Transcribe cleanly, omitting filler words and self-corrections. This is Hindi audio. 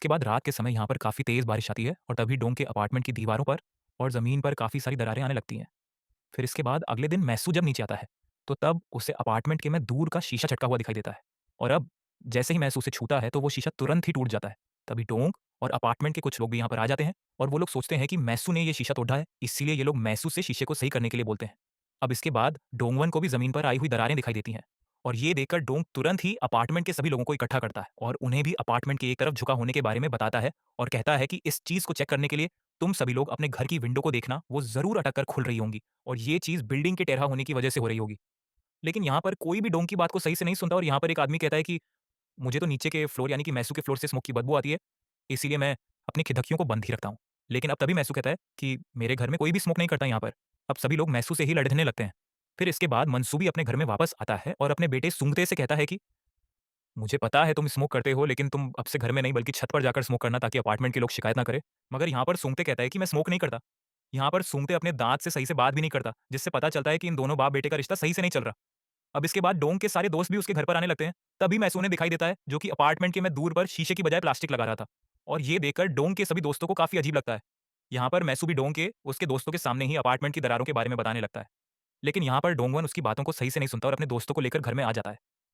उसके बाद रात के समय यहाँ पर काफ़ी तेज़ बारिश आती है और तभी डोंग के अपार्टमेंट की दीवारों पर और ज़मीन पर काफ़ी सारी दरारें आने लगती हैं। फिर इसके बाद अगले दिन मैसू जब नीचे आता है, तो तब उसे अपार्टमेंट के में दूर का शीशा चटका हुआ दिखाई देता है। और अब जैसे ही मैसू उसे छूता है, तो वो शीशा तुरंत ही टूट जाता है। तभी डोंग और अपार्टमेंट के कुछ लोग भी यहाँ पर आ जाते हैं और वो लोग सोचते हैं कि मैसू ने ये शीशा तोड़ा है, इसीलिए ये लोग मैसू से शीशे को सही करने के लिए बोलते हैं। अब इसके बाद डोंगवन को भी ज़मीन पर आई हुई दरारें दिखाई देती हैं और ये देखकर डोंग तुरंत ही अपार्टमेंट के सभी लोगों को इकट्ठा करता है और उन्हें भी अपार्टमेंट के एक तरफ झुका होने के बारे में बताता है और कहता है कि इस चीज़ को चेक करने के लिए तुम सभी लोग अपने घर की विंडो को देखना, वो ज़रूर अटक कर खुल रही होंगी और ये चीज़ बिल्डिंग के टेढ़ा होने की वजह से हो रही होगी। लेकिन यहाँ पर कोई भी डोंग की बात को सही से नहीं सुनता और यहाँ पर एक आदमी कहता है कि मुझे तो नीचे के फ्लोर यानी कि मैसू के फ्लोर से स्मोक की बदबू आती है, इसीलिए मैं अपनी खिड़कियों को बंद ही रखता हूँ। लेकिन अब तभी मैसू कहता है कि मेरे घर में कोई भी स्मोक नहीं करता यहाँ पर। अब सभी लोग मैसू से ही लड़ने लगते हैं। फिर इसके बाद मंसू भी अपने घर में वापस आता है और अपने बेटे सूंगते से कहता है कि मुझे पता है तुम स्मोक करते हो, लेकिन तुम अब से घर में नहीं बल्कि छत पर जाकर स्मोक करना, ताकि अपार्टमेंट के लोग शिकायत ना करें। मगर यहाँ पर सूंगते कहता है कि मैं स्मोक नहीं करता। यहाँ पर सूंगते अपने दाँत से सही से बात भी नहीं करता, जिससे पता चलता है कि इन दोनों बाप-बेटे का रिश्ता सही से नहीं चल रहा। अब इसके बाद डोंग के सारे दोस्त भी उसके घर पर आने लगते हैं। तभी मैसू उन्हें दिखाई देता है, जो कि अपार्टमेंट के में दूर पर शीशे की बजाय प्लास्टिक लगा रहा था। और ये देखकर डोंग के सभी दोस्तों को काफ़ी अजीब लगता है। यहाँ पर मैसू भी डोंग के उसके दोस्तों के सामने ही अपार्टमेंट की दरारों के बारे में बताने लगता है। लेकिन यहाँ पर डोंगवन उसकी बातों को सही से नहीं सुनता और अपने दोस्तों को लेकर घर में आ जाता है।